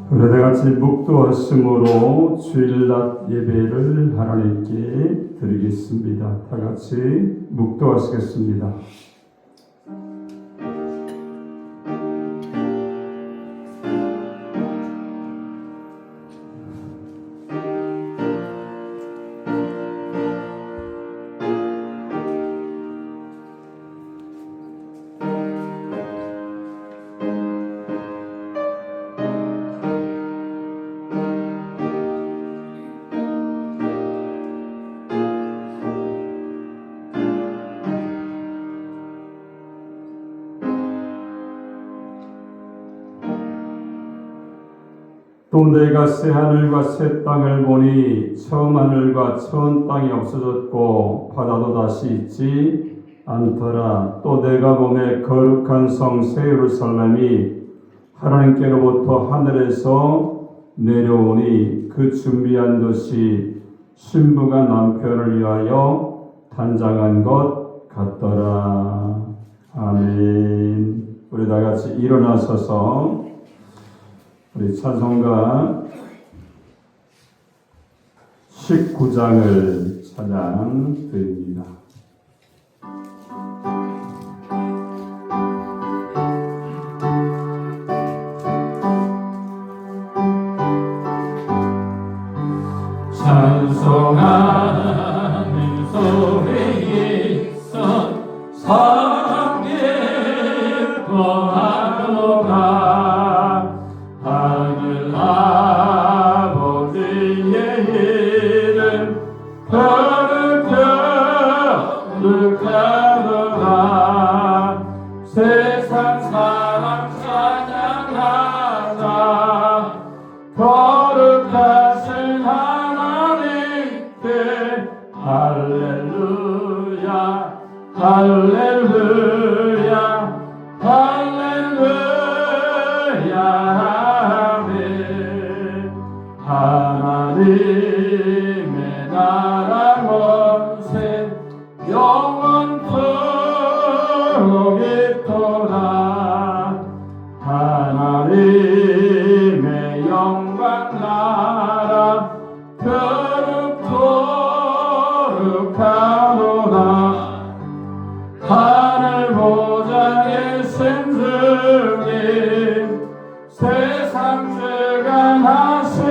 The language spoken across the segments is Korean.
우리 다같이 묵도하심으로 주일낮 예배를 하나님께 드리겠습니다. 다같이 묵도하시겠습니다. 또 내가 새 하늘과 새 땅을 보니 처음 하늘과 처음 땅이 없어졌고 바다도 다시 있지 않더라. 또 내가 보매 거룩한 성 새 예루살렘이 하나님께로부터 하늘에서 내려오니 그 준비한 것이 신부가 남편을 위하여 단장한 것 같더라. 아멘. 우리 다 같이 일어나서서 우리 찬송가 19장을 찬양 드립니다. 찬송하는 소리에 사랑에 거하노라. 하늘 아버지의 이름 거룩하노라. 세상 사람 찬양하자. 거룩하신 하나님께 할렐루야 할렐루야 할렐루야. 아멘. 하나님의 나라 권세 영원토록 있도다. 하나님의 영광 나라 거룩하노라. 하늘 보좌에 계신 주님 세상 주관하시도다.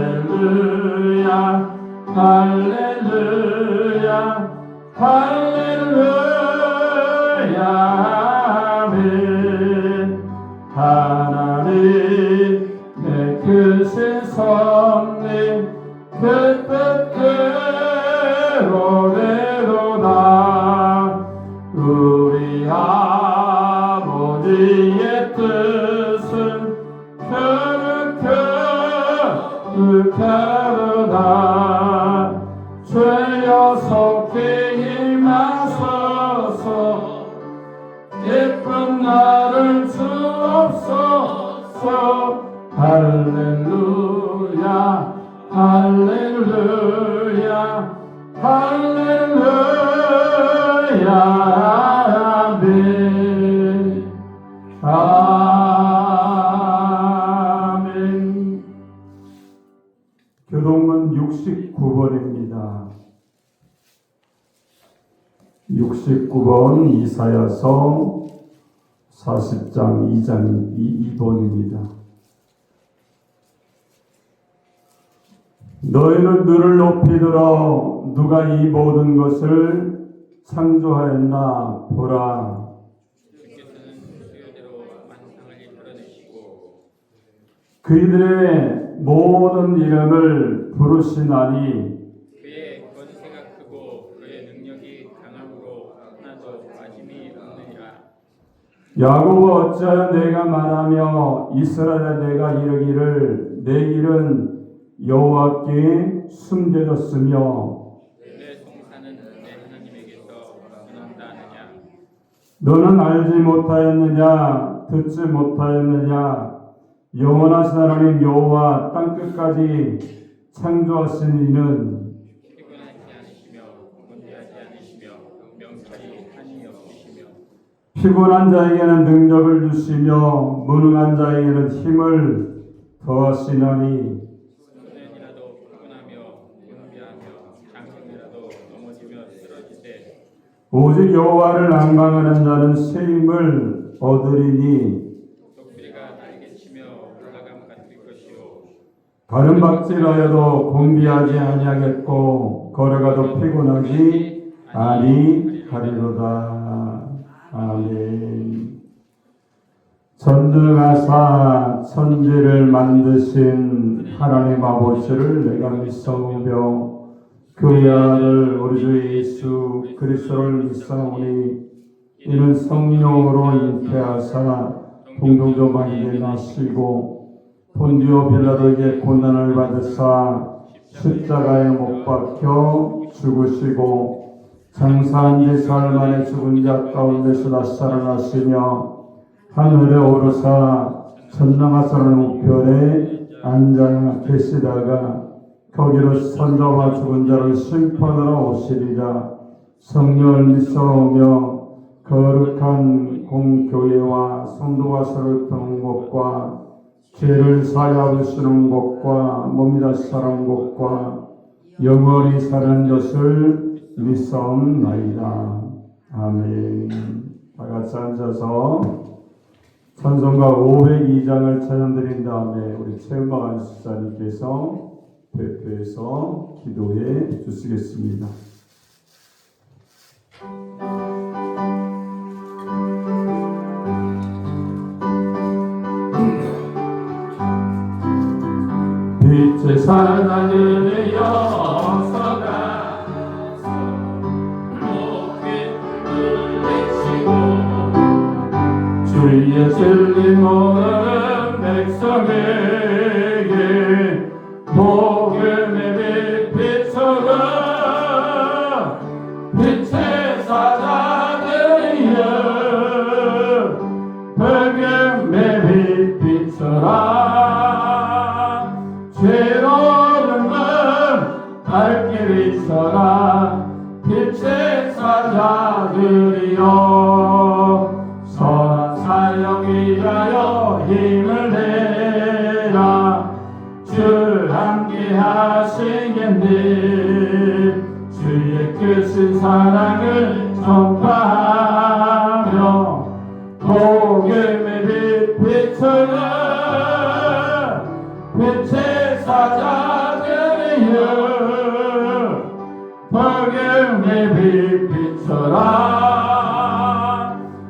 할렐루야 할렐루야 할렐루야. 아멘. 하나님의 크신 섭리 그 뜻대로 되도다. 우리 아버지의 뜻은 거룩하도다. 죄여 속히 임하소서. 예쁜 나를 주옵소서. 할렐루야 할렐루야 할렐루야. 아멘. 아멘. 교동문 69번입니다. 69번 이사야서 40장 2번입니다. 너희는 눈을 높이 들어 누가 이 모든 것을 창조하였나 보라. 그이들의 모든 이름을 부르시나니 그의 권세가 크고 그의 능력이 강함으로 하나도 빠짐이 없느니라. 야곱아 어찌하여 내가 말하며 이스라엘에 내가 이르기를 내 길은 여호와께 숨겨졌으며 내 송사는 내 하나님에게서 떠난다 하느냐. 너는 알지 못하였느냐 듣지 못하였느냐. 영원하신 하나님 여호와 땅끝까지 창조하신 이는 피곤하지 않으시며 곤대하지 않으시며 명철이 한이 없으시며 피곤한 자에게는 능력을 주시며 무능한 자에게는 힘을 더하시나니 소년이라도 피곤하며 분비하며 장성이라도 넘어지며 쓰러지되 오직 여호와를 앙망하는 자는 새 힘을 얻으리니 독수리가 날개치며 올라감 같을 것이요 가는 박질하여도 곤비하지 아니하겠고 걸어가도 피곤하지 아니하리로다. 아멘. 전능하사 천지를 만드신 하나님 아버지를 내가 믿사오며 그의 아들 우리 주 예수 그리스도를 믿사오니 이는 성령으로 잉태하사 동정조 마리아에게 나시고 본디오 빌라도에게 고난을 받으사 십자가에 못 박혀 죽으시고 장사한 지 사흘 만에 죽은 자 가운데서 다시 살아나시며 하늘에 오르사 전능하사는 우편에 앉아 계시다가 거기로 선자와 죽은 자를 심판하러 오시리라. 성령을 믿사오며 거룩한 공교회와 성도가 서로 듣는 것과 죄를 사하여주시는 것과 몸이 다시 살아난 것과 영원히 사는 것을 믿사옵나이다. 아멘. 다 같이 앉아서 찬송가 502장을 찬양드린 다음에 우리 최은박 안수사님께서 대표해서 기도해 주시겠습니다. 빛의 사랑을 여서가 목깃을 내치고 주의 진리 모르는 백성에게 복음의 빛 비춰라. 빛의 사자들이여 복음의 빛 비춰라. 죄로는 밝게 비춰라. 빛의 사자들이여 선한 사역 위하여 힘을 내라. 주 함께 하시겠니. 주의 크신 사랑을 전파하며 복음의 빛 비춰라. 빛의 사자들이여 복음의 빛 비춰라.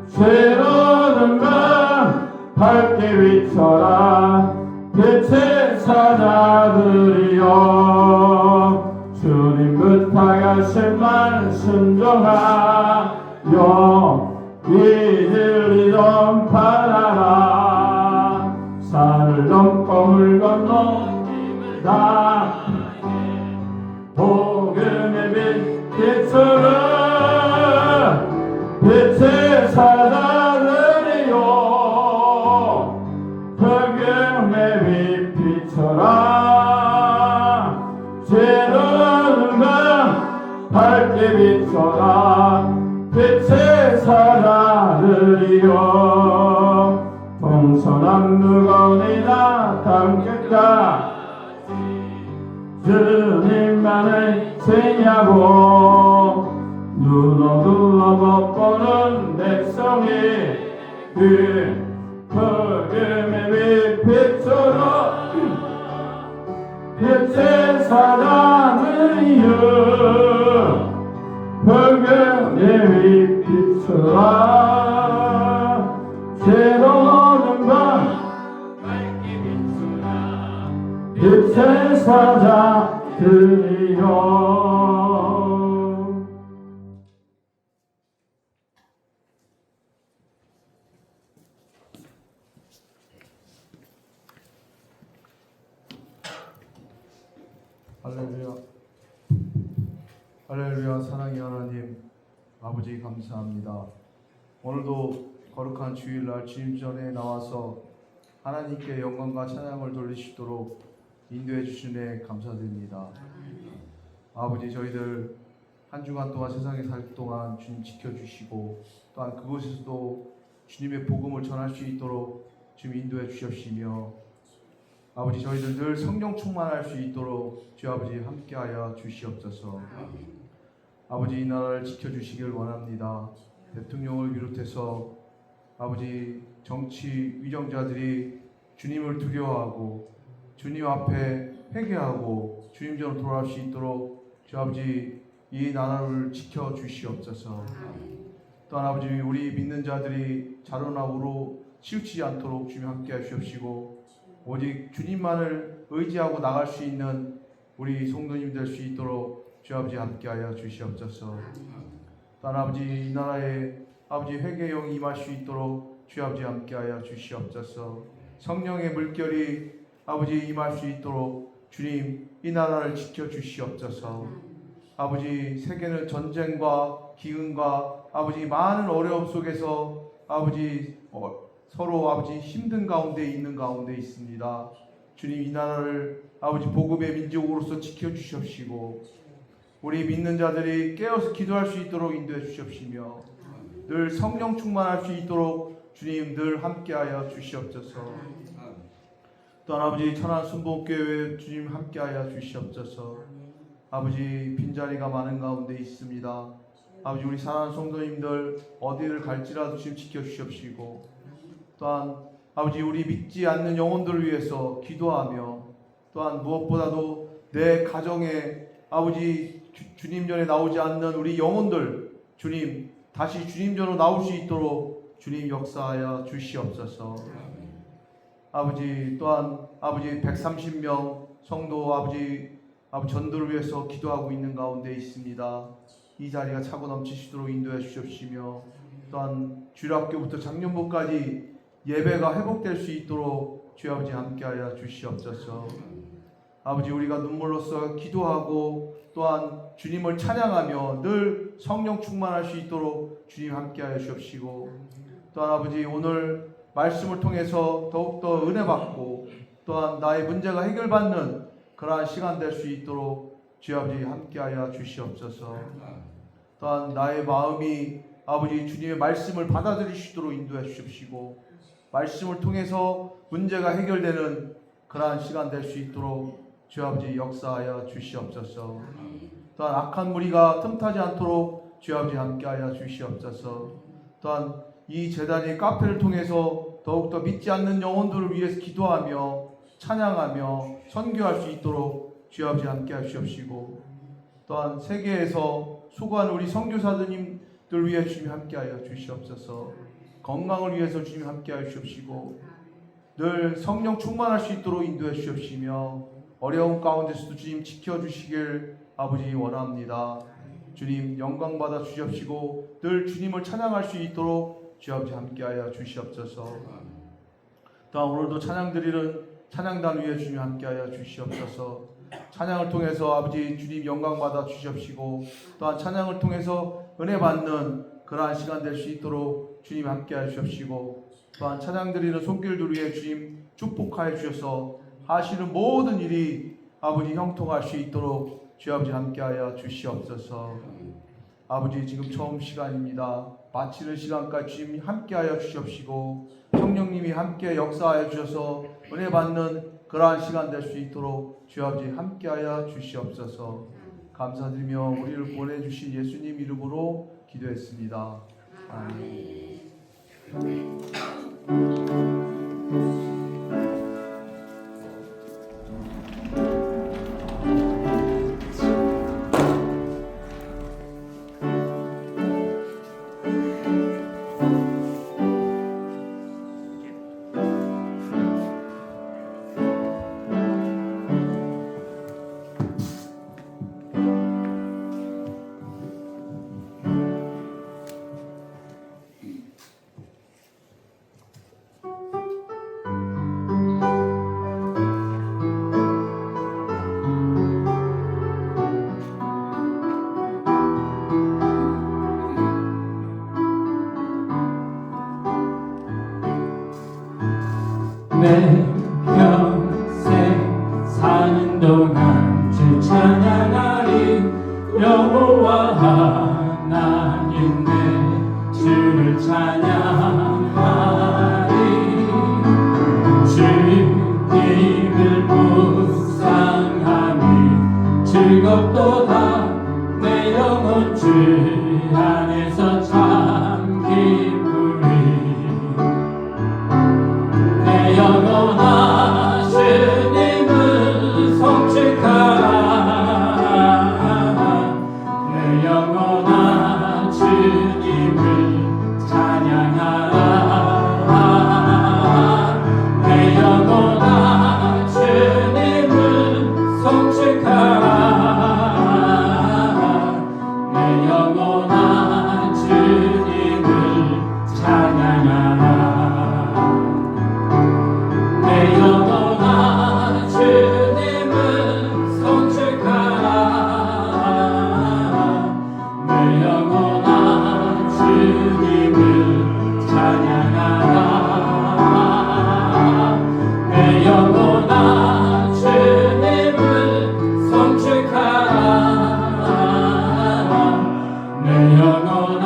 죄로는 밤 밝게 비춰라. 빛의 사자들이여 주님 부탁하신 말 순종하여 이들이 전파하라. 산을 넘고 물 건너 힘을 다해 복음의 빛 비춰라. 빛의 사자들이여 복음의 빛 비춰라. 죄로는 밤 밝게 비춰라. 빛의 사자들이여 동서남북어디나 땅끝까지 주님만을 생하고 눈 어두워 못 보는 백성이 그 복음의 빛 비춰라. 빛의 사자들이여 복음의 빛 비춰라. 새로운 밤 밝게 비춰라. 빛의 사자들이여 할렐루야. 할렐루야. 사랑의 하나님 아버지 감사합니다. 오늘도 거룩한 주일날 주님 전에 나와서 하나님께 영광과 찬양을 돌리시도록 인도해 주시네 감사드립니다. 아버지 저희들 한 주간 동안 세상에 살 동안 주님 지켜주시고 또한 그곳에서도 주님의 복음을 전할 수 있도록 주님 인도해 주시옵시며 아버지 저희들 늘 성령 충만할 수 있도록 주 아버지 함께하여 주시옵소서. 아버지 이 나라를 지켜주시길 원합니다. 대통령을 비롯해서 아버지 정치 위정자들이 주님을 두려워하고 주님 앞에 회개하고 주님처럼 돌아올 수 있도록 주 아버지 이 나라를 지켜주시옵소서. 또한 아버지 우리 믿는 자들이 자로나 우로 치우치지 않도록 주님 함께해 주시옵시고 오직 주님만을 의지하고 나갈 수 있는 우리 성도님 될 수 있도록 주 아버지 함께하여 주시옵소서. 또한 아버지 이 나라에 아버지 회개의 영이 임할 수 있도록 주 아버지 함께하여 주시옵소서. 성령의 물결이 아버지 임할 수 있도록 주님 이 나라를 지켜주시옵소서. 아버지 세계는 전쟁과 기근과 아버지 많은 어려움 속에서 아버지 서로 아버지 힘든 가운데 있는 가운데 있습니다. 주님 이 나라를 아버지 복음의 민족으로서 지켜주시옵시고 우리 믿는 자들이 깨어서 기도할 수 있도록 인도해 주시옵시며 늘 성령 충만할 수 있도록 주님 늘 함께하여 주시옵소서. 또한 아버지 천안 순복교회 주님 함께하여 주시옵소서. 아버지 빈자리가 많은 가운데 있습니다. 아버지 우리 사랑하는 성도님들 어디를 갈지라도 주님 지켜주시옵시고 또한 아버지 우리 믿지 않는 영혼들을 위해서 기도하며 또한 무엇보다도 내 가정에 아버지 주님 전에 나오지 않는 우리 영혼들 주님 다시 주님 전으로 나올 수 있도록 주님 역사하여 주시옵소서. 아버지 또한 아버지 130명 성도 아버지 전도를 위해서 기도하고 있는 가운데 있습니다. 이 자리가 차고 넘치시도록 인도해 주시옵시며 또한 주일학교부터 작년부까지 예배가 회복될 수 있도록 주 아버지 함께하여 주시옵소서. 아버지 우리가 눈물로써 기도하고 또한 주님을 찬양하며 늘 성령 충만할 수 있도록 주님 함께하여 주옵시고 또한 아버지 오늘 말씀을 통해서 더욱더 은혜 받고 또한 나의 문제가 해결받는 그러한 시간 될 수 있도록 주 아버지 함께하여 주시옵소서. 또한 나의 마음이 아버지 주님의 말씀을 받아들일 수 있도록 인도해 주십시고 말씀을 통해서 문제가 해결되는 그러한 시간 될 수 있도록 주 아버지 역사하여 주시옵소서. 또한 악한 무리가 틈타지 않도록 주 아버지 함께하여 주시옵소서. 또한 이 재단의 카페를 통해서 더욱더 믿지 않는 영혼들을 위해서 기도하며 찬양하며 선교할 수 있도록 주 아버지 함께하여 주시옵시고 또한 세계에서 수고하는 우리 선교사님들 위해 주님 함께하여 주시옵소서. 건강을 위해서 주님 함께하여 주시옵시고 늘 성령 충만할 수 있도록 인도해 주시옵시며 어려운 가운데서도 주님 지켜주시길 아버지 원합니다. 주님 영광 받아 주시옵시고 늘 주님을 찬양할 수 있도록 주 아버지 함께하여 주시옵소서. 또한 오늘도 찬양 드리는 찬양단 위에 주님 함께하여 주시옵소서. 찬양을 통해서 아버지 주님 영광 받아 주시옵시고 또한 찬양을 통해서 은혜 받는 그러한 시간 될 수 있도록 주님 함께하여 주시옵시고 또한 찬양 드리는 손길들 위에 주님 축복하여 주셔서 하시는 모든 일이 아버지 형통할 수 있도록 주 아버지 함께하여 주시옵소서. 아버지 지금 처음 시간입니다. 마치는 시간까지 주님 함께하여 주시옵시고 성령님이 함께 역사하여 주셔서 은혜 받는 그러한 시간 될 수 있도록 주 아버지 함께하여 주시옵소서. 감사드리며 우리를 보내주신 예수님 이름으로 기도했습니다. 아멘. 내 평생 사는 동안 주 찬양하리 여호와 하나님 내 주를 찬양하리 주님을 묵상하니 즐겁도다 내 영혼 주 안에서 참 기쁘리 내 영혼아 주님을 송축하라 내 영혼아 주님을 찬양하라 내 영혼아 주님을 송축하라 내 영혼아 주님을 찬양하라 내 영혼아 주님을 송축하라 내 영혼아 주님을 찬양하라 내 영혼아 주님을 송축하라 내 영혼아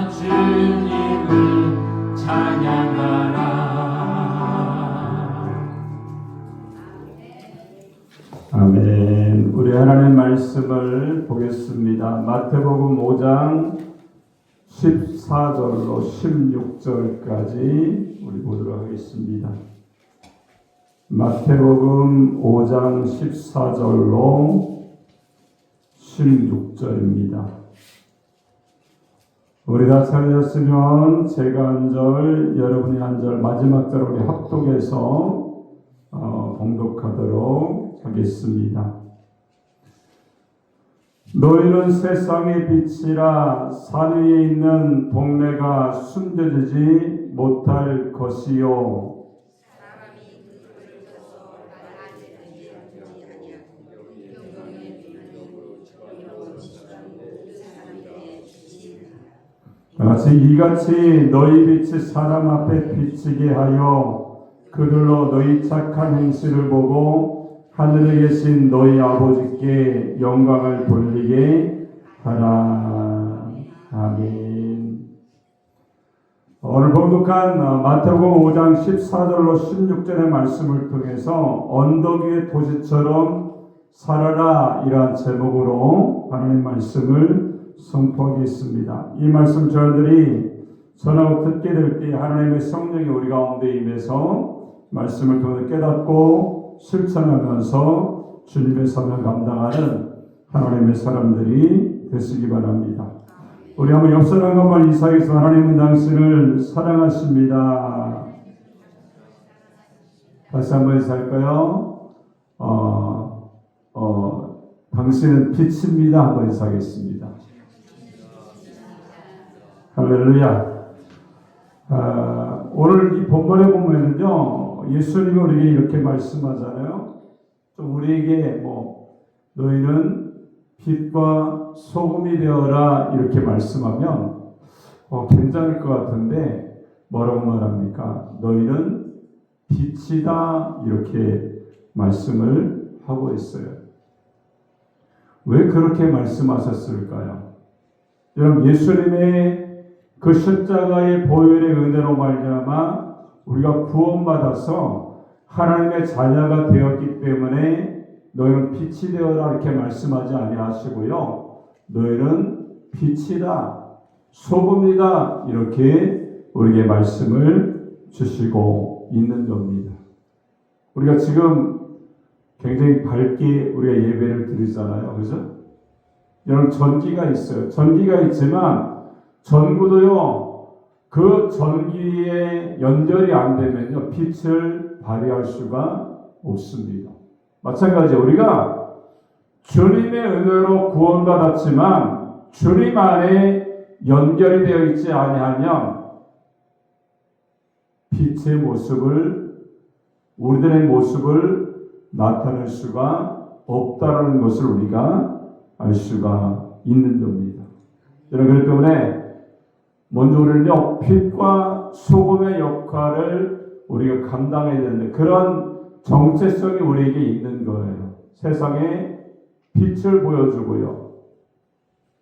주님을 찬양하라. 아멘. 우리 하나님의 말씀을 보겠습니다. 마태복음 5장 14절로 16절까지 우리 보도록 하겠습니다. 마태복음 5장 14절로 16절입니다. 우리 다 찾으셨으면 제가 한 절, 여러분이 한 절, 마지막 절 우리 합독해서 봉독하도록 하겠습니다. 너희는 세상의 빛이라 산 위에 있는 동네가 숨겨지지 못할 것이요 이같이 너희 빛이 사람 앞에 비치게 하여 그들로 너희 착한 행실을 보고 하늘에 계신 너희 아버지께 영광을 돌리게 하라. 아멘. 오늘 봉독한 마태복음 5장 14절로 16절의 말씀을 통해서 언덕 위의 도시처럼 살아라 이러한 제목으로 하나님 말씀을 선포하겠습니다. 이 말씀 저희들이 전하고 듣게 될 때 하나님의 성령이 우리 가운데 임해서 말씀을 통해 깨닫고 실천하면서 주님의 사명을 감당하는 하나님의 사람들이 되시기 바랍니다. 우리 한번 옆사람 한번 인사해서 하나님은 당신을 사랑하십니다. 다시 한번 인사할까요? 당신은 빛입니다. 한번 인사하겠습니다. 할렐루야. 오늘 이 본문에 보면은요, 예수님이 우리에게 이렇게 말씀하잖아요. 좀 우리에게 너희는 빛과 소금이 되어라 이렇게 말씀하면 괜찮을 것 같은데 뭐라고 말합니까? 너희는 빛이다 이렇게 말씀을 하고 있어요. 왜 그렇게 말씀하셨을까요? 여러분, 예수님의 그 십자가의 보혈의 은혜로 말미암아 우리가 구원받아서 하나님의 자녀가 되었기 때문에 너희는 빛이 되어라 이렇게 말씀하지 아니하시고요. 너희는 빛이다, 소금이다 이렇게 우리에게 말씀을 주시고 있는 겁니다. 우리가 지금 굉장히 밝게 우리가 예배를 드리잖아요. 그죠? 여러분, 전기가 있어요. 전기가 있지만 전구도요, 그 전기에 연결이 안 되면요, 빛을 발휘할 수가 없습니다. 마찬가지 우리가 주님의 은혜로 구원받았지만 주님 안에 연결이 되어 있지 아니하면 빛의 모습을, 우리들의 모습을 나타낼 수가 없다라는 것을 우리가 알 수가 있는 겁니다. 여러분, 그렇기 때문에 먼저 우리는요, 빛과 소금의 역할을 우리가 감당해야 되는데 그런 정체성이 우리에게 있는 거예요. 세상에 빛을 보여주고요,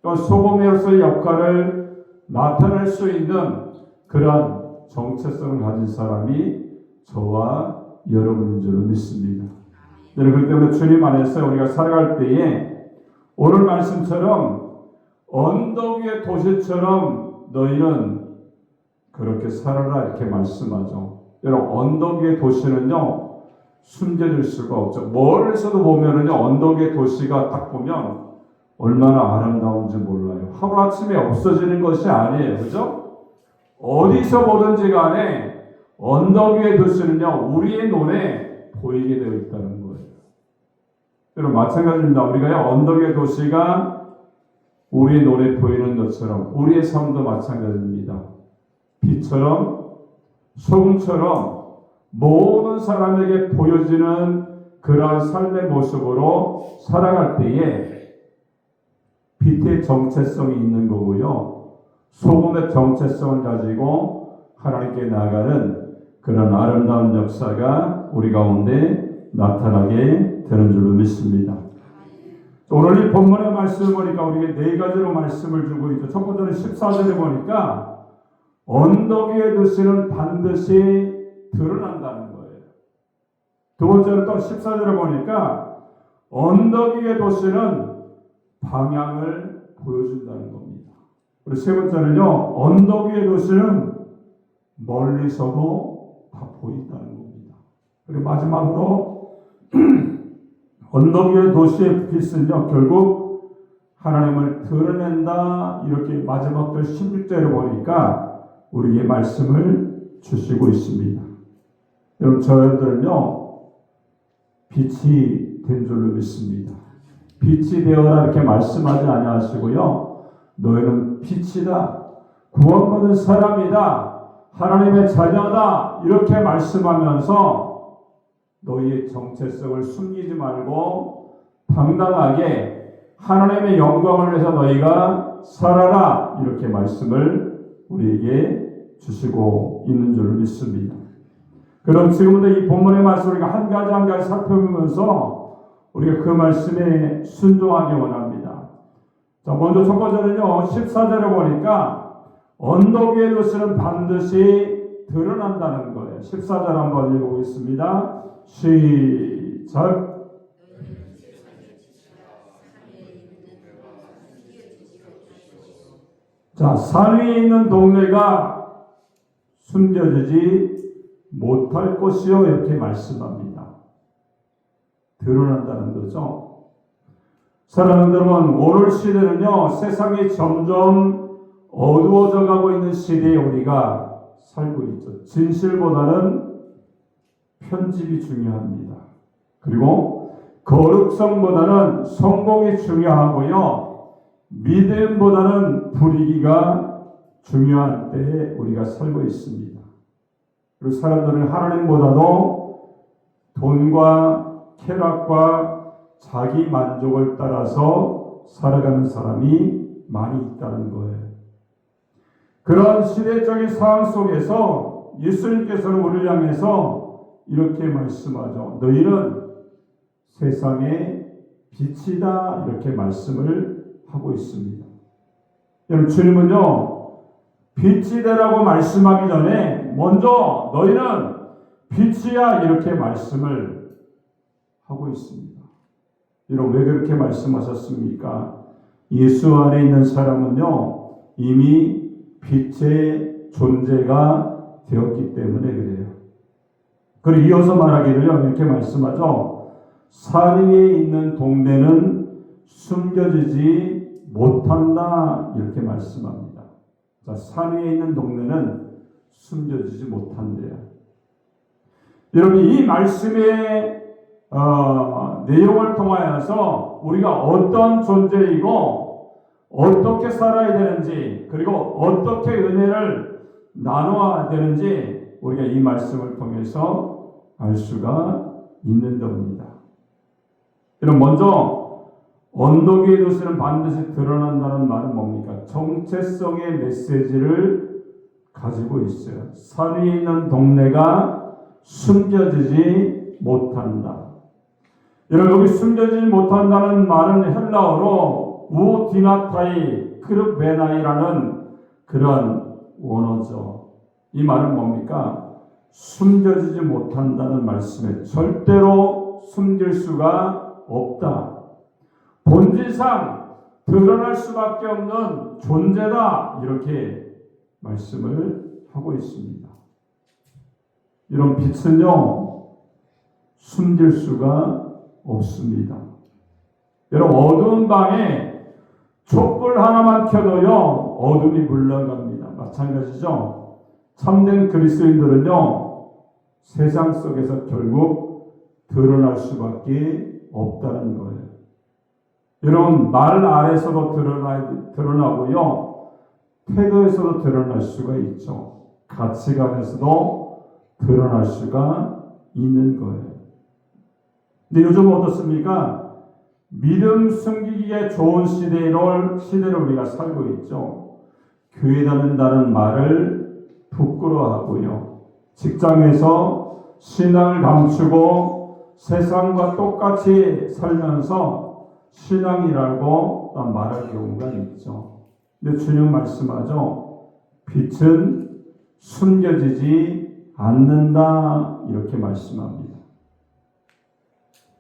또 소금으로서의 역할을 나타낼 수 있는 그러한 정체성을 가진 사람이 저와 여러분인 줄 믿습니다. 그렇기 때문에 주님 안에서 우리가 살아갈 때에 오늘 말씀처럼 언덕 위의 도시처럼 너희는 그렇게 살아라 이렇게 말씀하죠. 여러분 언덕 위의 도시는요 숨겨질 수가 없죠. 멀리서도 보면은요 언덕 위의 도시가 딱 보면 얼마나 아름다운지 몰라요. 하루아침에 없어지는 것이 아니에요. 그죠? 어디서 보든지 간에 언덕 위의 도시는요 우리의 눈에 보이게 되어 있다는 거예요. 여러분 마찬가지입니다. 우리가 언덕 위의 도시가 우리의 눈에 보이는 것처럼 우리의 삶도 마찬가지입니다. 빛처럼 소금처럼 모든 사람에게 보여지는 그러한 삶의 모습으로 살아갈 때에 빛의 정체성이 있는 거고요. 소금의 정체성을 가지고 하나님께 나아가는 그런 아름다운 역사가 우리 가운데 나타나게 되는 줄로 믿습니다. 오늘 이 본문의 말씀을 보니까 우리에게 네 가지로 말씀을 주고 있죠. 첫 번째는 14절에 보니까 언덕 위의 도시는 반드시 드러난다는 거예요. 두 번째는 또 14절에 보니까 언덕 위의 도시는 방향을 보여준다는 겁니다. 그리고 세 번째는요, 언덕 위의 도시는 멀리서도 다 보인다는 겁니다. 그리고 마지막으로 언덕 위의 도시의 빛은요, 결국 하나님을 드러낸다. 이렇게 마지막 절 16절에 보니까 우리에게 말씀을 주시고 있습니다. 여러분, 저희들은요, 빛이 된 줄로 믿습니다. 빛이 되어라 이렇게 말씀하지 아니하시고요. 너희는 빛이다. 구원받은 사람이다. 하나님의 자녀다. 이렇게 말씀하면서 너희의 정체성을 숨기지 말고 당당하게 하나님의 영광을 위해서 너희가 살아라. 이렇게 말씀을 우리에게 주시고 있는 줄 믿습니다. 그럼 지금부터 이 본문의 말씀을 우리가 한 가지 한 가지 살펴보면서 우리가 그 말씀에 순종하기 원합니다. 자, 먼저 첫 번째는요, 14절에 보니까 언덕 위의 도시는 반드시 드러난다는 거예요. 14절 한번 읽어보겠습니다. 시작. 자, 산 위에 있는 동네가 숨겨지지 못할 것이요 이렇게 말씀합니다. 드러난다는 거죠. 사랑하는 여러분, 오늘 시대는요 세상이 점점 어두워져 가고 있는 시대에 우리가 살고 있죠. 진실보다는 편집이 중요합니다. 그리고 거룩성보다는 성공이 중요하고요, 믿음보다는 불이기가 중요한 때에 우리가 살고 있습니다. 그리고 사람들은 하나님보다도 돈과 쾌락과 자기 만족을 따라서 살아가는 사람이 많이 있다는 거예요. 그런 시대적인 상황 속에서 예수님께서는 우리를 향해서 이렇게 말씀하죠. 너희는 세상의 빛이다. 이렇게 말씀을 하고 있습니다. 여러분, 주님은요 빛이 되라고 말씀하기 전에 먼저 너희는 빛이야 이렇게 말씀을 하고 있습니다. 여러분, 왜 그렇게 말씀하셨습니까? 예수 안에 있는 사람은요 이미 빛의 존재가 되었기 때문에 그래요. 그리고 이어서 말하기를요 이렇게 말씀하죠. 산 위에 있는 동네는 숨겨지지 못한다. 이렇게 말씀합니다. 자, 산 위에 있는 동네는 숨겨지지 못한대요. 여러분, 이 말씀의 내용을 통하여서 우리가 어떤 존재이고 어떻게 살아야 되는지, 그리고 어떻게 은혜를 나눠야 되는지 우리가 이 말씀을 통해서 알 수가 있는 겁니다. 여러분, 먼저 언덕 위의 도시는 반드시 드러난다는 말은 뭡니까? 정체성의 메시지를 가지고 있어요. 산 위에 있는 동네가 숨겨지지 못한다. 여러분, 여기 숨겨지지 못한다는 말은 헬라어로 우디나타이 크르베나이라는 그런 원어죠. 이 말은 뭡니까? 숨겨지지 못한다는 말씀에 절대로 숨길 수가 없다. 본질상 드러날 수밖에 없는 존재다. 이렇게 말씀을 하고 있습니다. 이런 빛은요, 숨길 수가 없습니다. 여러분, 어두운 방에 촛불 하나만 켜도요, 어둠이 물러갑니다. 마찬가지죠. 참된 그리스도인들은요, 세상 속에서 결국 드러날 수밖에 없다는 거예요. 여러분, 말 아래서도 드러나고요, 태도에서도 드러날 수가 있죠. 가치관에서도 드러날 수가 있는 거예요. 근데 요즘 어떻습니까? 믿음 숨기기에 좋은 시대를 우리가 살고 있죠. 교회 다닌다는 말을 부끄러워하고요. 직장에서 신앙을 감추고 세상과 똑같이 살면서 신앙이라고 말할 경우가 있죠. 근데 주님 말씀하죠. 빛은 숨겨지지 않는다. 이렇게 말씀합니다.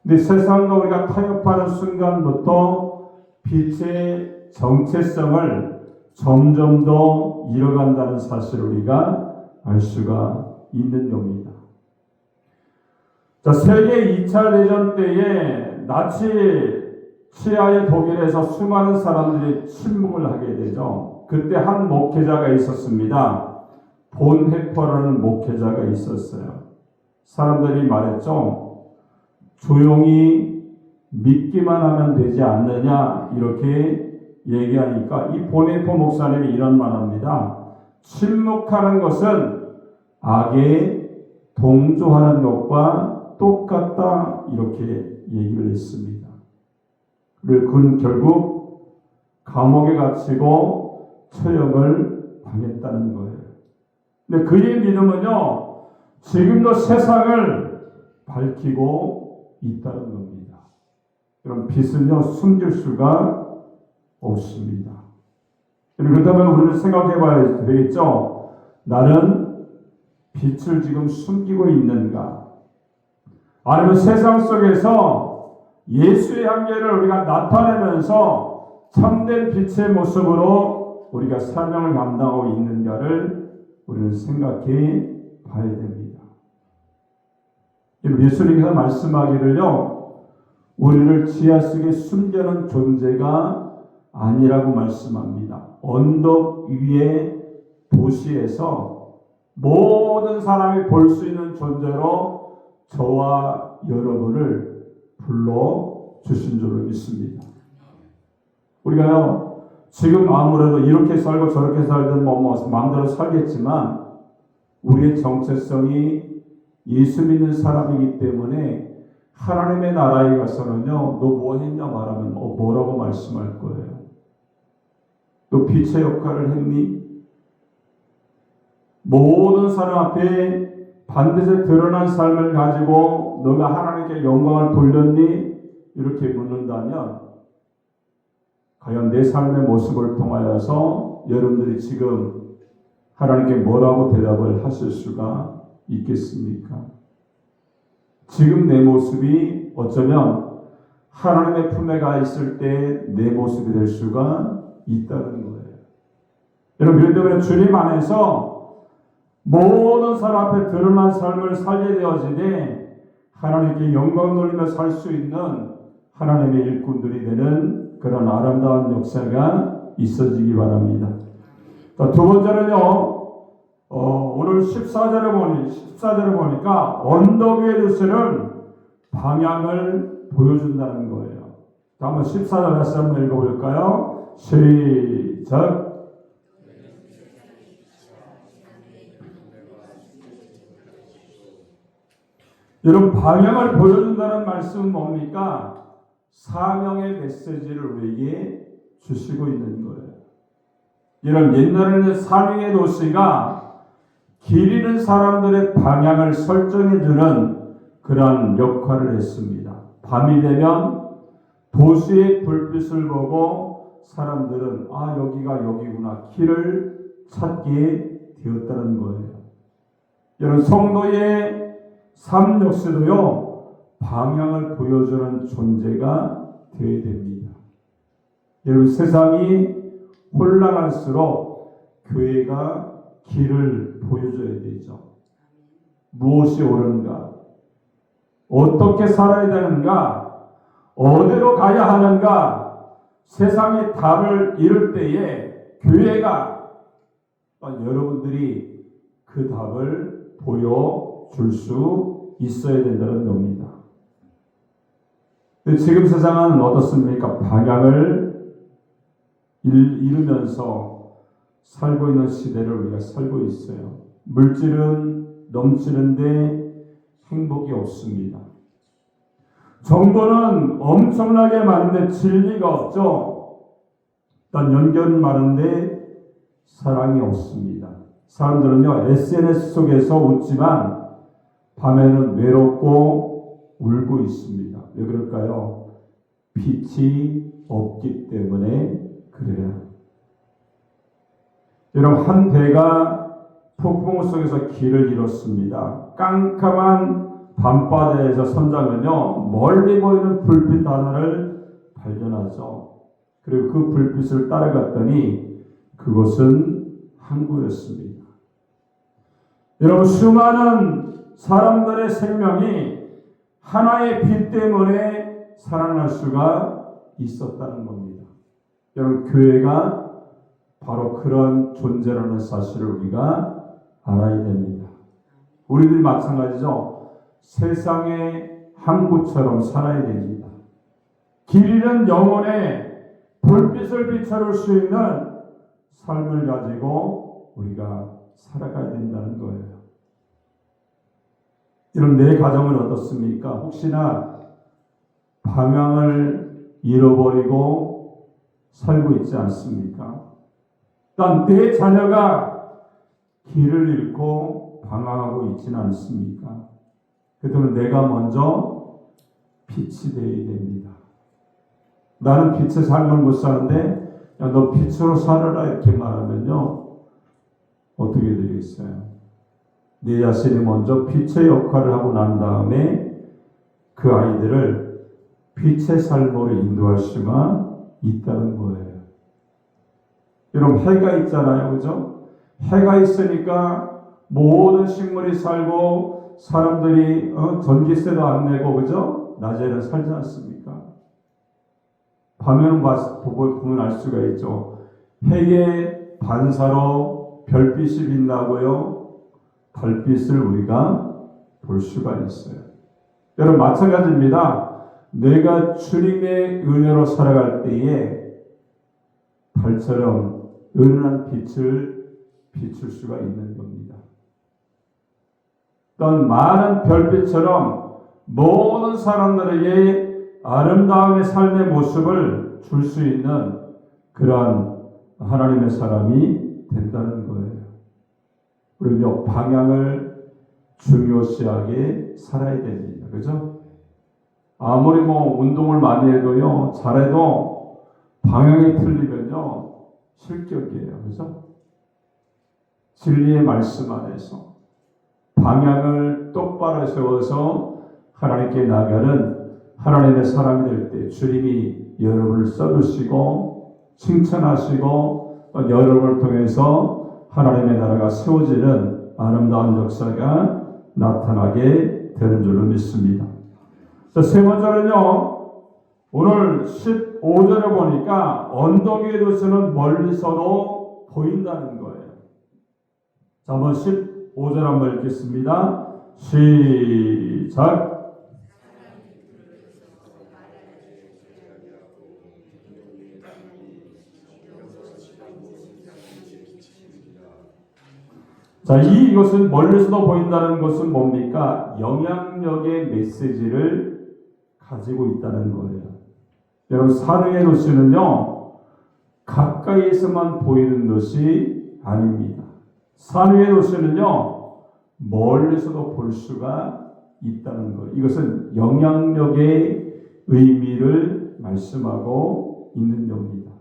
근데 세상과 우리가 타협하는 순간부터 빛의 정체성을 점점 더 잃어간다는 사실을 우리가 알 수가 있는 겁니다. 자, 세계 2차 대전 때에 나치 치하의 독일에서 수많은 사람들이 침묵을 하게 되죠. 그때 한 목회자가 있었습니다. 본 헤퍼라는 목회자가 있었어요. 사람들이 말했죠. 조용히 믿기만 하면 되지 않느냐 이렇게 얘기하니까 이 보네포 목사님이 이런 말합니다. 침묵하는 것은 악에 동조하는 것과 똑같다 이렇게 얘기를 했습니다. 그리고 그는 결국 감옥에 갇히고 처형을 당했다는 거예요. 근데 그의 믿음은요, 지금도 세상을 밝히고 있다는 겁니다. 그럼 빛은요, 숨길 수가 없습니다. 그렇다면 우리는 생각해 봐야 되겠죠? 나는 빛을 지금 숨기고 있는가? 아니면 세상 속에서 예수의 향기를 우리가 나타내면서 참된 빛의 모습으로 우리가 사명을 감당하고 있는가를 우리는 생각해 봐야 됩니다. 예수님께서 말씀하기를요, 우리를 지하 속에 숨겨놓은 존재가 아니라고 말씀합니다. 언덕 위의 도시에서 모든 사람이 볼 수 있는 존재로 저와 여러분을 불러주신 줄로 믿습니다. 우리가요, 지금 아무래도 이렇게 살고 저렇게 살든 마음대로 살겠지만 우리의 정체성이 예수 믿는 사람이기 때문에 하나님의 나라에 가서는요, 너 뭐 했냐 말하면 뭐라고 말씀할 거예요. 너 빛의 역할을 했니? 모든 사람 앞에 반드시 드러난 삶을 가지고 너가 하나님께 영광을 돌렸니? 이렇게 묻는다면 과연 내 삶의 모습을 통하여서 여러분들이 지금 하나님께 뭐라고 대답을 하실 수가 있겠습니까? 지금 내 모습이 어쩌면 하나님의 품에 가 있을 때 내 모습이 될 수가 있다는 거예요. 여러분, 그렇기 때문에 주님 안에서 모든 사람 앞에 드러난 삶을 살게 되어지되 하나님께 영광 돌리며 살 수 있는 하나님의 일꾼들이 되는 그런 아름다운 역사가 있어지기 바랍니다. 자, 두 번째는요, 오늘 14절에 보니까 언덕 위에 두시는 방향을 보여준다는 거예요. 자, 한번 14절 다시 한번 읽어볼까요? 시작. 여러분, 방향을 보여준다는 말씀은 뭡니까? 사명의 메시지를 우리에게 주시고 있는 거예요. 여러분, 옛날에는 산 위의 도시가 길 잃은 사람들의 방향을 설정해주는 그런 역할을 했습니다. 밤이 되면 도시의 불빛을 보고 사람들은 여기가 여기구나 길을 찾게 되었다는 거예요. 여러분 성도의 삶 역시도요 방향을 보여주는 존재가 되어야 됩니다. 여러분 세상이 혼란할수록 교회가 길을 보여줘야 되죠. 무엇이 옳은가? 어떻게 살아야 되는가? 어디로 가야 하는가? 세상의 답을 잃을 때에 교회가 여러분들이 그 답을 보여줄 수 있어야 된다는 겁니다. 지금 세상은 어떻습니까? 방향을 잃으면서 살고 있는 시대를 우리가 살고 있어요. 물질은 넘치는데 행복이 없습니다. 정보는 엄청나게 많은데 진리가 없죠. 일단 연결은 많은데 사랑이 없습니다. 사람들은요 SNS 속에서 웃지만 밤에는 외롭고 울고 있습니다. 왜 그럴까요? 빛이 없기 때문에 그래요. 여러분 한 배가 폭풍 속에서 길을 잃었습니다. 깜깜한 밤바다에서 선장은요 멀리 보이는 불빛 하나를 발견하죠. 그리고 그 불빛을 따라갔더니 그곳은 항구였습니다. 여러분 수많은 사람들의 생명이 하나의 빛 때문에 살아날 수가 있었다는 겁니다. 여러분 교회가 바로 그런 존재라는 사실을 우리가 알아야 됩니다. 우리들이 마찬가지죠. 세상의 항구처럼 살아야 됩니다. 길 잃은 영혼에 불빛을 비춰줄 수 있는 삶을 가지고 우리가 살아가야 된다는 거예요. 여러분 내 가정은 어떻습니까? 혹시나 방향을 잃어버리고 살고 있지 않습니까? 난 내 자녀가 길을 잃고 방황하고 있지는 않습니까? 그렇다면 내가 먼저 빛이 되어야 됩니다. 나는 빛의 삶을 못 사는데 너 빛으로 살아라 이렇게 말하면요 어떻게 되겠어요? 내 자신이 먼저 빛의 역할을 하고 난 다음에 그 아이들을 빛의 삶으로 인도할 수가 있다는 거예요. 여러분 해가 있잖아요, 그죠? 해가 있으니까 모든 식물이 살고 사람들이 전기세도 안 내고 그죠? 낮에는 살지 않습니까? 밤에는 보면 알 수가 있죠. 해의 반사로 별빛이 빛나고요. 달빛을 우리가 볼 수가 있어요. 여러분 마찬가지입니다. 내가 주님의 은혜로 살아갈 때에 달처럼 은은한 빛을 비출 수가 있는 겁니다. 또한 많은 별빛처럼 모든 사람들에게 아름다움의 삶의 모습을 줄 수 있는 그러한 하나님의 사람이 된다는 거예요. 우리는 방향을 중요시하게 살아야 됩니다. 그죠? 아무리 운동을 많이 해도요, 잘해도 방향이 틀리면요, 실격이에요. 그죠? 진리의 말씀 안에서 방향을 똑바로 세워서 하나님께 나아가는 하나님의 사람이 될 때 주님이 여러분을 써주시고 칭찬하시고 여러분을 통해서 하나님의 나라가 세워지는 아름다운 역사가 나타나게 되는 줄로 믿습니다. 자, 세 번째는요, 오늘 15절에 보니까 언덕 위에 두서는 멀리서도 보인다는 거예요. 자, 한번 15절 한번 읽겠습니다. 시작. 자, 이것은 멀리서도 보인다는 것은 뭡니까? 영향력의 메시지를 가지고 있다는 거예요. 여러분, 사랑의 도시는요, 가까이에서만 보이는 것이 아닙니다. 산 위의 도시는요, 멀리서도 볼 수가 있다는 거예요. 이것은 영향력의 의미를 말씀하고 있는 겁니다.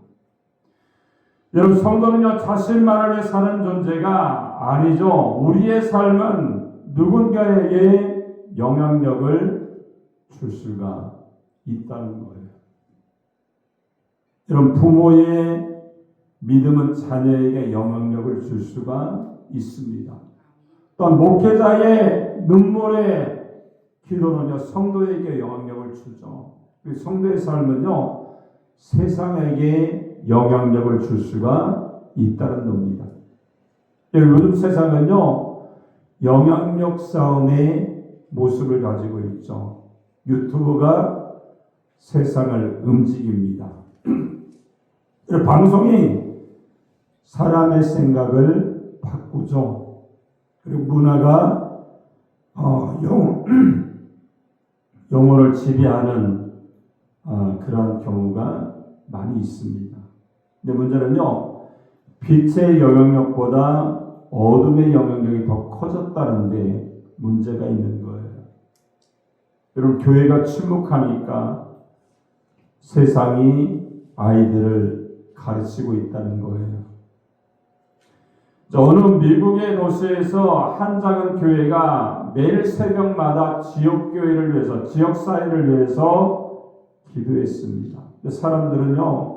여러분, 성도는요, 자신만을 위해 사는 존재가 아니죠. 우리의 삶은 누군가에게 영향력을 줄 수가 있다는 거예요. 여러분, 부모의 믿음은 자녀에게 영향력을 줄 수가 있습니다. 또한 목회자의 눈물의 기도는요, 성도에게 영향력을 주죠. 성도의 삶은요, 세상에게 영향력을 줄 수가 있다는 겁니다. 요즘 세상은요, 영향력 싸움의 모습을 가지고 있죠. 유튜브가 세상을 움직입니다. 방송이 사람의 생각을 바꾸죠. 그리고 문화가 영혼을 지배하는 그런 경우가 많이 있습니다. 근데 문제는요, 빛의 영향력보다 어둠의 영향력이 더 커졌다는데 문제가 있는 거예요. 여러분, 교회가 침묵하니까 세상이 아이들을 가르치고 있다는 거예요. 어느 미국의 도시에서 한 작은 교회가 매일 새벽마다 지역교회를 위해서, 지역사회를 위해서 기도했습니다. 사람들은요,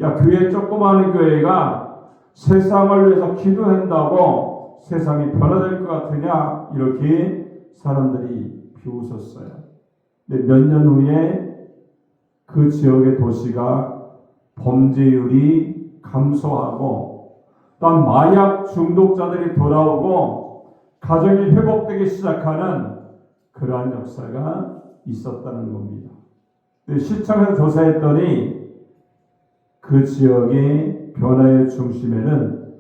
야, 교회 조그마한 교회가 세상을 위해서 기도한다고 세상이 변화될 것 같으냐, 이렇게 사람들이 비웃었어요. 근데 몇 년 후에 그 지역의 도시가 범죄율이 감소하고, 또한 마약 중독자들이 돌아오고 가정이 회복되기 시작하는 그러한 역사가 있었다는 겁니다. 시청에서 조사했더니 그 지역의 변화의 중심에는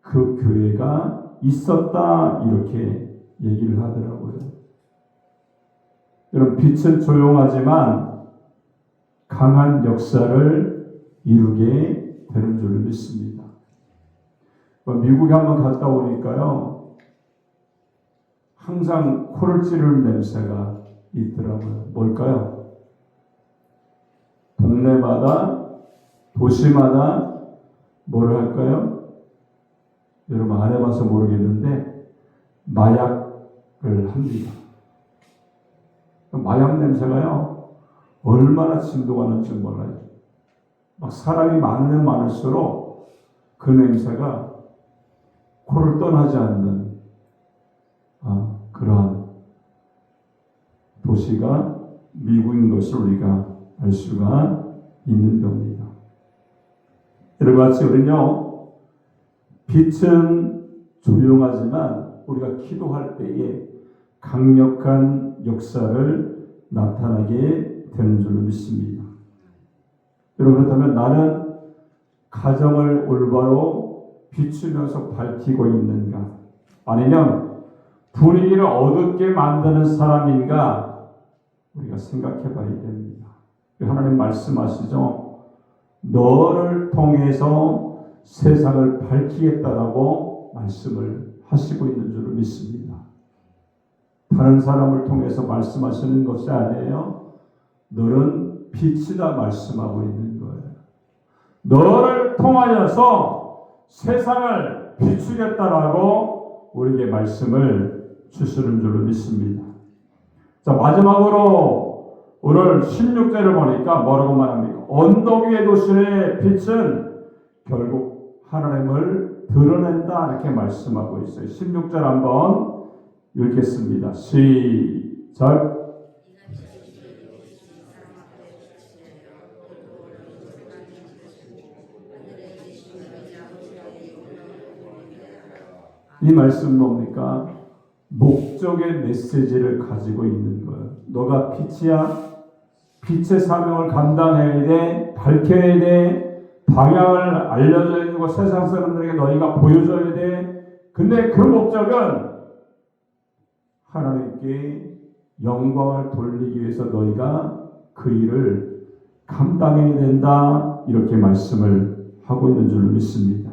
그 교회가 있었다, 이렇게 얘기를 하더라고요. 여러분, 빛은 조용하지만 강한 역사를 이루게 되는 줄 믿습니다. 미국에 한번 갔다 오니까요, 항상 코를 찌르는 냄새가 있더라고요. 뭘까요? 동네마다, 도시마다 뭐를 할까요? 여러분 안 해봐서 모르겠는데 마약을 합니다. 마약 냄새가요, 얼마나 진도가 나는지 몰라요. 막 사람이 많으면 많을수록 그 냄새가 코를 떠나지 않는 그러한 도시가 미국인 것을 우리가 알 수가 있는 겁니다. 여러분, 같이 우리는요, 빛은 조용하지만 우리가 기도할 때에 강력한 역사를 나타나게 되는 줄로 믿습니다. 여러분, 그렇다면 나는 가정을 올바로 비추면서 밝히고 있는가? 아니면 분위기를 어둡게 만드는 사람인가? 우리가 생각해 봐야 됩니다. 하나님 말씀하시죠. 너를 통해서 세상을 밝히겠다라고 말씀을 하시고 있는 줄을 믿습니다. 다른 사람을 통해서 말씀하시는 것이 아니에요. 너는 빛이다 말씀하고 있는 거예요. 너를 통하여서 세상을 비추겠다라고 우리에게 말씀을 주시는 줄로 믿습니다. 자, 마지막으로 오늘 16절을 보니까 뭐라고 말합니까? 언덕 위에 도시의 빛은 결국 하나님을 드러낸다, 이렇게 말씀하고 있어요. 16절 한번 읽겠습니다. 시작. 이 말씀 뭡니까? 목적의 메시지를 가지고 있는 거예요. 너가 빛이야. 빛의 사명을 감당해야 돼. 밝혀야 돼. 방향을 알려줘야 되고 세상 사람들에게 너희가 보여줘야 돼. 근데 그 목적은 하나님께 영광을 돌리기 위해서 너희가 그 일을 감당해야 된다, 이렇게 말씀을 하고 있는 줄 믿습니다.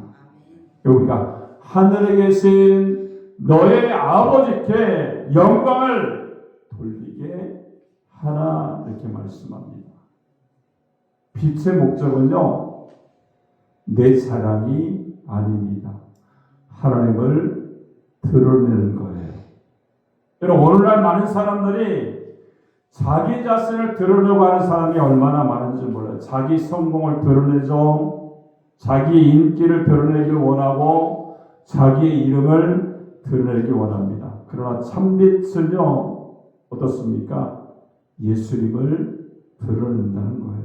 우리가 하늘에 계신 너의 아버지께 영광을 돌리게 하라, 이렇게 말씀합니다. 빛의 목적은요, 내 자랑이 아닙니다. 하나님을 드러내는 거예요. 여러분, 오늘날 많은 사람들이 자기 자신을 드러내려고 하는 사람이 얼마나 많은지 몰라요. 자기 성공을 드러내죠. 자기 인기를 드러내길 원하고 자기의 이름을 드러내길 원합니다. 그러나 참빛은요, 어떻습니까? 예수님을 드러낸다는 거예요.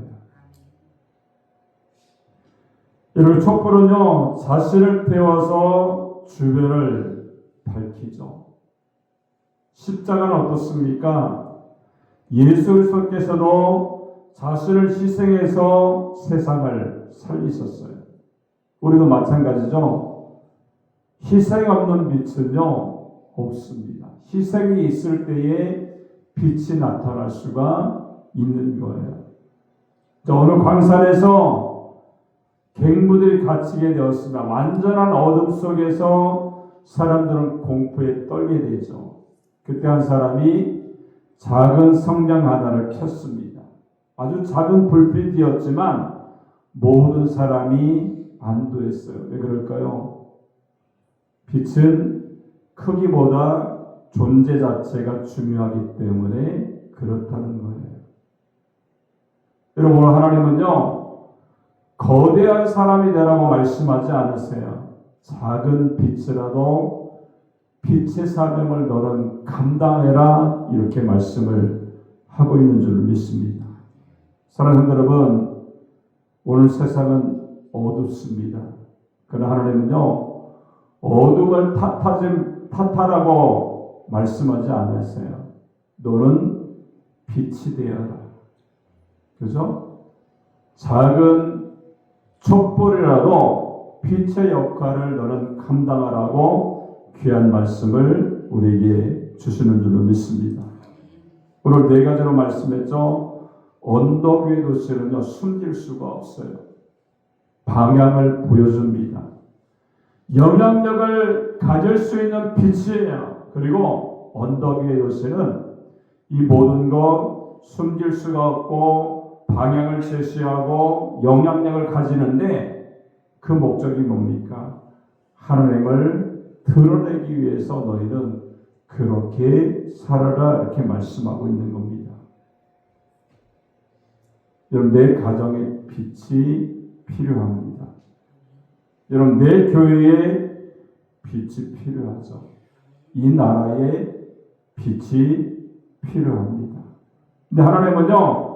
여러분, 촛불은요, 자신을 태워서 주변을 밝히죠. 십자가는 어떻습니까? 예수 그리스도께서도 자신을 희생해서 세상을 살리셨어요. 우리도 마찬가지죠. 희생 없는 빛은요, 없습니다. 희생이 있을 때에 빛이 나타날 수가 있는 거예요. 어느 광산에서 갱부들이 갇히게 되었습니다. 완전한 어둠 속에서 사람들은 공포에 떨게 되죠. 그때 한 사람이 작은 성냥 하나를 켰습니다. 아주 작은 불빛이었지만 모든 사람이 안도했어요. 왜 그럴까요? 빛은 크기보다 존재 자체가 중요하기 때문에 그렇다는 거예요. 여러분, 오늘 하나님은요, 거대한 사람이 되라고 말씀하지 않으세요. 작은 빛이라도 빛의 사명을 너는 감당해라, 이렇게 말씀을 하고 있는 줄 믿습니다. 사랑하는 여러분, 오늘 세상은 어둡습니다. 그러나 하나님은요, 어둠을 탓하라고 말씀하지 않으세요. 너는 빛이 되어라. 그죠? 작은 촛불이라도 빛의 역할을 너는 감당하라고 귀한 말씀을 우리에게 주시는 줄로 믿습니다. 오늘 4가지로 말씀했죠. 언덕 위의 도시는요, 숨길 수가 없어요. 방향을 보여줍니다. 영향력을 가질 수 있는 빛이에요. 그리고 언덕 위의 도시는 이 모든 것 숨길 수가 없고 방향을 제시하고 영향력을 가지는데 그 목적이 뭡니까? 하나님을 드러내기 위해서 너희는 그렇게 살아라, 이렇게 말씀하고 있는 겁니다. 여러분, 내 가정에 빛이 필요합니다. 여러분, 내 교회에 빛이 필요하죠. 이 나라에 빛이 필요합니다. 근데 하나님은요,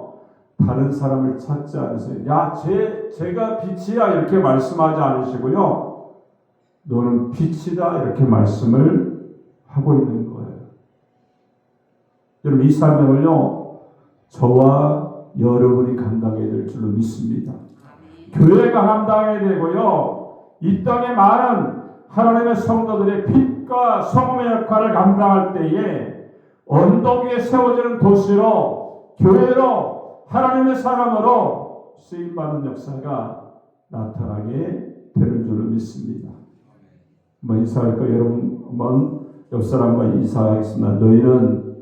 다른 사람을 찾지 않으세요. 야, 제가 빛이야, 이렇게 말씀하지 않으시고요. 너는 빛이다, 이렇게 말씀을 하고 있는 거예요. 여러분, 이 사명을요, 저와 여러분이 감당해야 될 줄로 믿습니다. 교회가 감당해야 되고요, 이 땅에 많은 하나님의 성도들의 빛과 성음의 역할을 감당할 때에 언덕 위에 세워지는 도시로, 교회로, 하나님의 사람으로 쓰임받는 역사가 나타나게 되는 줄로 믿습니다. 한번 인사할까요? 여러분, 한번 옆 사람과 인사하겠습니다. 너희는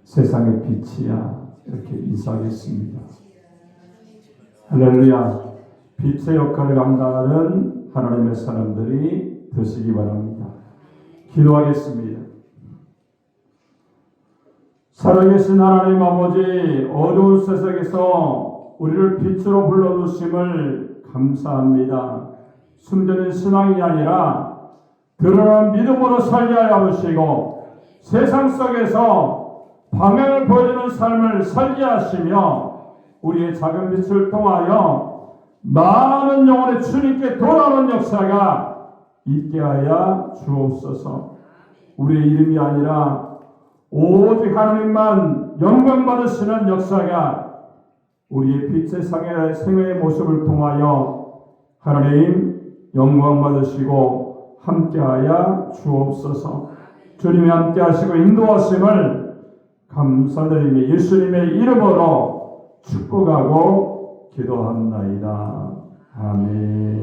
세상의 빛이야, 이렇게 인사하겠습니다. 할렐루야. 빛의 역할을 감당하는 하나님의 사람들이 되시기 바랍니다. 기도하겠습니다. 살아계신 하나님 아버지, 어두운 세상에서 우리를 빛으로 불러주심을 감사합니다. 숨겨진 신앙이 아니라 드러난 믿음으로 살게 하여 주시고 세상 속에서 방향을 보여주는 삶을 살게 하시며 우리의 작은 빛을 통하여 많은 영혼의 주님께 돌아오는 역사가 있게 하여 주옵소서. 우리의 이름이 아니라 오직 하나님만 영광 받으시는 역사가 우리의 빛의 생애의 모습을 통하여 하나님 영광 받으시고 함께하여 주옵소서. 주님이 함께하시고 인도하심을 감사드리며 예수님의 이름으로 축복하고 기도합나이다. 아멘.